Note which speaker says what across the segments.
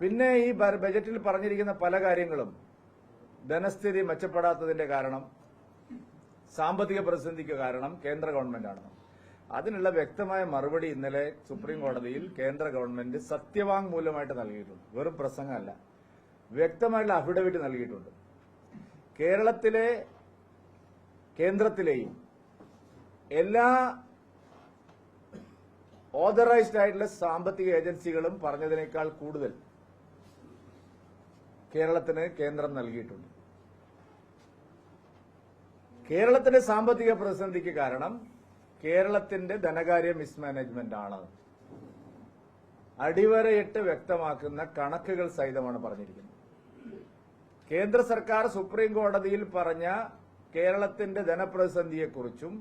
Speaker 1: പിന്നെ ഈ ബജറ്റിൽ പറഞ്ഞിരിക്കുന്ന പല കാര്യങ്ങളും ധനസ്ഥിതി മെച്ചപ്പെടാത്തതിന്റെ കാരണം, സാമ്പത്തിക പ്രതിസന്ധിക്ക് കാരണം കേന്ദ്ര ഗവൺമെന്റാണ്. അതിനുള്ള വ്യക്തമായ മറുപടി ഇന്നലെ സുപ്രീം കോടതിയിൽ കേന്ദ്ര ഗവൺമെന്റ് സത്യവാങ്മൂലമായിട്ട് നൽകിയിട്ടുണ്ട്. വെറും പ്രസംഗമല്ല, വ്യക്തമായിട്ടുള്ള അഫിഡവിറ്റ് നൽകിയിട്ടുണ്ട്. കേന്ദ്രത്തിലെയും എല്ലാ ഓതറൈസ്ഡ് ആയിട്ടുള്ള സാമ്പത്തിക ഏജൻസികളും പറഞ്ഞതിനേക്കാൾ കൂടുതൽ കേരളത്തിന് കേന്ദ്രം നൽകിയിട്ടുണ്ട്. കേരളത്തിന്റെ സാമ്പത്തിക പ്രതിസന്ധിക്ക് കാരണം കേരളത്തിന്റെ ധനകാര്യ മിസ്മാനേജ്മെന്റ് ആണ്. അടിവരയിട്ട് വ്യക്തമാക്കുന്ന കണക്കുകൾ സഹിതമാണ് പറഞ്ഞിരിക്കുന്നത്. കേന്ദ്ര സർക്കാർ സുപ്രീം കോടതിയിൽ പറഞ്ഞ കേരളത്തിന്റെ ധനപ്രതിസന്ധിയെക്കുറിച്ചും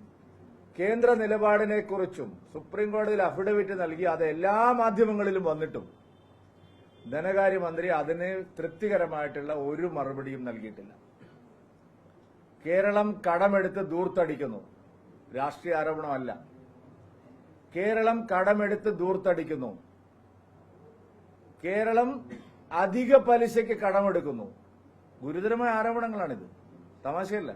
Speaker 1: കേന്ദ്ര നിലപാടിനെക്കുറിച്ചും സുപ്രീം കോടതിയിൽ അഫിഡവിറ്റ് നൽകി അത് എല്ലാ മാധ്യമങ്ങളിലും വന്നിട്ടും ധനകാര്യമന്ത്രി അതിന് തൃപ്തികരമായിട്ടുള്ള ഒരു മറുപടിയും നൽകിയിട്ടില്ല. കേരളം കടമെടുത്ത് ദൂർത്തടിക്കുന്നു, രാഷ്ട്രീയ ആരോപണമല്ല. കേരളം കടമെടുത്ത് ദൂർത്തടിക്കുന്നു. കേരളം അധിക പലിശയ്ക്ക് കടമെടുക്കുന്നു. ഗുരുതരമായ ആരോപണങ്ങളാണിത്, തമാശയല്ല.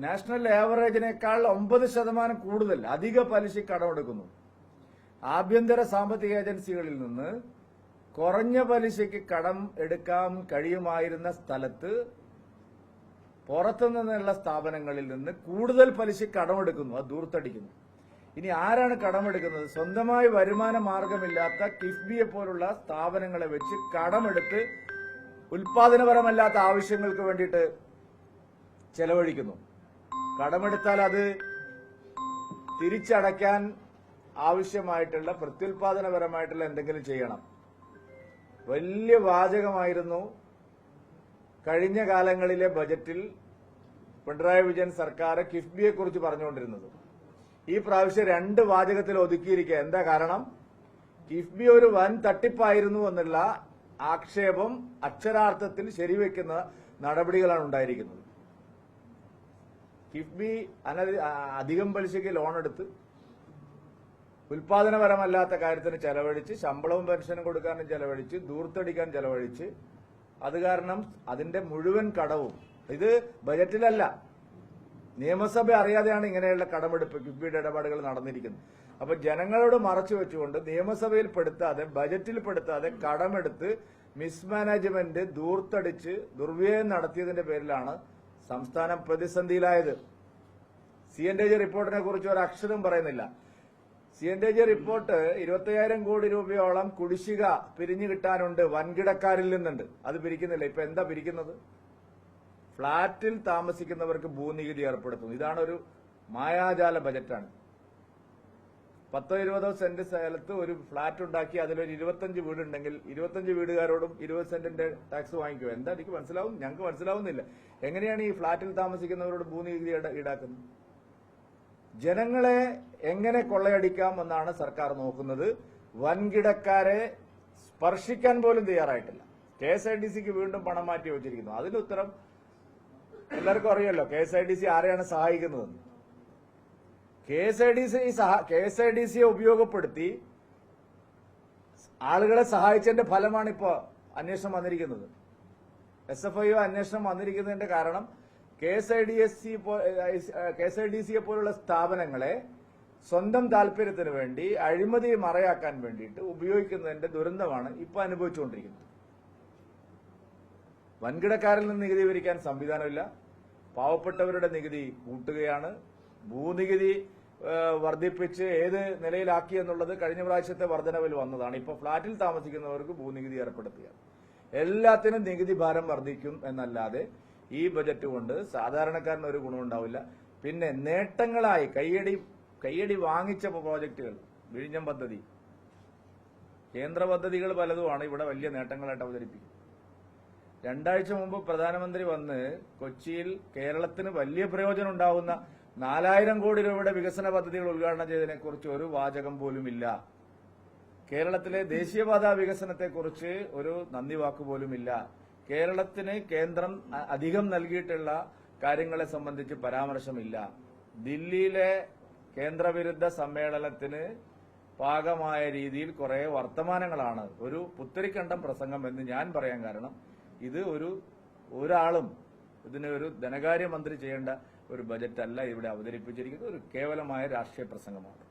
Speaker 1: നാഷണൽ ആവറേജിനേക്കാൾ 9% കൂടുതൽ അധിക പലിശയ്ക്ക് കടമെടുക്കുന്നു. ആഭ്യന്തര സാമ്പത്തിക ഏജൻസികളിൽ നിന്ന് കുറഞ്ഞ പലിശയ്ക്ക് കടം എടുക്കാൻ കഴിയുമായിരുന്ന സ്ഥലത്ത് പുറത്തുനിന്നുള്ള സ്ഥാപനങ്ങളിൽ നിന്ന് കൂടുതൽ പലിശയ്ക്ക് കടമെടുക്കുന്നു. അത് ദൂർത്തടിക്കുന്നു. ഇനി ആരാണ് കടമെടുക്കുന്നത്? സ്വന്തമായി വരുമാന മാർഗമില്ലാത്ത കിഫ്ബിയെ പോലുള്ള സ്ഥാപനങ്ങളെ വെച്ച് കടമെടുത്ത് ഉൽപാദനപരമല്ലാത്ത ആവശ്യങ്ങൾക്ക് വേണ്ടിയിട്ട് ചെലവഴിക്കുന്നു. കടമെടുത്താൽ അത് തിരിച്ചടയ്ക്കാൻ ആവശ്യമായിട്ടുള്ള പ്രത്യുൽപാദനപരമായിട്ടുള്ള എന്തെങ്കിലും ചെയ്യണം. വലിയ വാചകമായിരുന്നു കഴിഞ്ഞ കാലങ്ങളിലെ ബജറ്റിൽ പിണറായി വിജയൻ സർക്കാർ കിഫ്ബിയെ കുറിച്ച് പറഞ്ഞുകൊണ്ടിരുന്നത്. ഈ പ്രാവശ്യം 2 വാചകത്തിൽ ഒതുക്കിയിരിക്കുക. എന്താ കാരണം? കിഫ്ബി ഒരു വൻ തട്ടിപ്പായിരുന്നു എന്നുള്ള ആക്ഷേപം അക്ഷരാർത്ഥത്തിൽ ശരിവെക്കുന്ന നടപടികളാണ് ഉണ്ടായിരിക്കുന്നത്. കിഫ്ബി അധികം പലിശയ്ക്ക് ലോണെടുത്ത് ഉൽപാദനപരമല്ലാത്ത കാര്യത്തിന് ചെലവഴിച്ച്, ശമ്പളവും പെൻഷനും കൊടുക്കാനും ചെലവഴിച്ച്, ദൂർത്തടിക്കാൻ ചെലവഴിച്ച്, അത് കാരണം അതിന്റെ മുഴുവൻ കടവും, ഇത് ബജറ്റിലല്ല, നിയമസഭ അറിയാതെയാണ് ഇങ്ങനെയുള്ള കടമെടുപ്പ് കിഫ്ബിയുടെ ഇടപാടുകൾ നടന്നിരിക്കുന്നത്. അപ്പൊ ജനങ്ങളോട് മറച്ചു വെച്ചുകൊണ്ട് നിയമസഭയിൽ പെടുത്താതെ, ബജറ്റിൽ പെടുത്താതെ കടമെടുത്ത് മിസ്മാനേജ്മെന്റ് ദൂർത്തടിച്ച് ദുർവ്യയം നടത്തിയതിന്റെ പേരിലാണ് സംസ്ഥാനം പ്രതിസന്ധിയിലായത്. CNTG റിപ്പോർട്ടിനെ കുറിച്ച് ഒരു അക്ഷരം പറയുന്നില്ല. CNTG റിപ്പോർട്ട് 25,000 കോടി രൂപയോളം കുടിശ്ശിക പിരിഞ്ഞു കിട്ടാനുണ്ട്, വൻകിടക്കാരിൽ നിന്നുണ്ട്. അത് പിരിക്കുന്നില്ല. ഇപ്പൊ എന്താ പിരിക്കുന്നത്? ഫ്ളാറ്റിൽ താമസിക്കുന്നവർക്ക് ഭൂനികുതി ഏർപ്പെടുത്തുന്നു. ഇതാണ് ഒരു മായാജാല ബജറ്റാണ്. 10-20 സെന്റ് സ്ഥലത്ത് ഒരു ഫ്ളാറ്റ് ഉണ്ടാക്കി അതിലൊരു 25 വീടുണ്ടെങ്കിൽ 25 വീടുകാരോടും 20 സെന്റിന്റെ ടാക്സ് വാങ്ങിക്കുമോ? എന്താ എനിക്ക് മനസ്സിലാവും? ഞങ്ങൾക്ക് മനസ്സിലാവുന്നില്ല. എങ്ങനെയാണ് ഈ ഫ്ളാറ്റിൽ താമസിക്കുന്നവരോട് ഭൂനികുതി ഈടാക്കുന്നത്? ജനങ്ങളെ എങ്ങനെ കൊള്ളയടിക്കാം എന്നാണ് സർക്കാർ നോക്കുന്നത്. വൻകിടക്കാരെ സ്പർശിക്കാൻ പോലും തയ്യാറായിട്ടില്ല. KSIDCക്ക് വീണ്ടും പണം മാറ്റി വെച്ചിരിക്കുന്നു. അതിന്റെ ഉത്തരം എല്ലാവർക്കും അറിയാമല്ലോ. KSIDC ആരെയാണ് സഹായിക്കുന്നതെന്ന്. KSIDCയെ ഉപയോഗപ്പെടുത്തി ആളുകളെ സഹായിച്ചതിന്റെ ഫലമാണ് ഇപ്പോ അന്വേഷണം വന്നിരിക്കുന്നത്. SFIO അന്വേഷണം വന്നിരിക്കുന്നതിന്റെ കാരണം KSIDCയെ പോലുള്ള സ്ഥാപനങ്ങളെ സ്വന്തം താല്പര്യത്തിന് വേണ്ടി അഴിമതി മറയാക്കാൻ വേണ്ടിയിട്ട് ഉപയോഗിക്കുന്നതിന്റെ ദുരന്തമാണ് ഇപ്പൊ അനുഭവിച്ചുകൊണ്ടിരിക്കുന്നത്. വൻകിടക്കാരിൽ നിന്ന് നികുതി പിരിക്കാൻ സംവിധാനമില്ല. പാവപ്പെട്ടവരുടെ നികുതി കൂട്ടുകയാണ്. ഭൂനികുതി വർദ്ധിപ്പിച്ച് ഏത് നിലയിലാക്കി എന്നുള്ളത് കഴിഞ്ഞ പ്രാവശ്യത്തെ വർധനവിൽ വന്നതാണ്. ഇപ്പൊ ഫ്ളാറ്റിൽ താമസിക്കുന്നവർക്ക് ഭൂനികുതി ഏർപ്പെടുത്തുകയാണ്. എല്ലാത്തിനും നികുതി ഭാരം വർദ്ധിക്കും എന്നല്ലാതെ ഈ ബജറ്റ് കൊണ്ട് സാധാരണക്കാരന് ഒരു ഗുണമുണ്ടാവില്ല. പിന്നെ നേട്ടങ്ങളായി കയ്യടി വാങ്ങിച്ച പ്രോജക്റ്റുകൾ, വിഴിഞ്ഞം പദ്ധതി, കേന്ദ്ര പദ്ധതികൾ പലതുമാണ് ഇവിടെ വലിയ നേട്ടങ്ങളായിട്ട് അവതരിപ്പിക്കുന്നത്. 2 ആഴ്ച മുമ്പ് പ്രധാനമന്ത്രി വന്ന് കൊച്ചിയിൽ കേരളത്തിന് വലിയ പ്രയോജനം ഉണ്ടാവുന്ന 4000 കോടി രൂപയുടെ വികസന പദ്ധതികൾ ഉദ്ഘാടനം ചെയ്തതിനെക്കുറിച്ച് ഒരു വാചകം പോലുമില്ല. കേരളത്തിലെ ദേശീയപാതാ വികസനത്തെക്കുറിച്ച് ഒരു നന്ദി വാക്കുപോലുമില്ല. കേരളത്തിന് കേന്ദ്രം അധികം നൽകിയിട്ടുള്ള കാര്യങ്ങളെ സംബന്ധിച്ച് പരാമർശമില്ല. ദില്ലിയിലെ കേന്ദ്രവിരുദ്ധ സമ്മേളനത്തിന് പാകമായ രീതിയിൽ കുറെ വർത്തമാനങ്ങളാണ്, ഒരു പുത്തരിക്കണ്ടം പ്രസംഗം എന്ന് ഞാൻ പറയാൻ കാരണം ഇത് ഒരാളും ഇതിന് ഒരു ധനകാര്യമന്ത്രി ചെയ്യേണ്ട ഒരു ബജറ്റ് അല്ല ഇവിടെ അവതരിപ്പിച്ചിരിക്കുന്നത്, ഒരു കേവലമായ രാഷ്ട്രീയ പ്രസംഗമാണ്.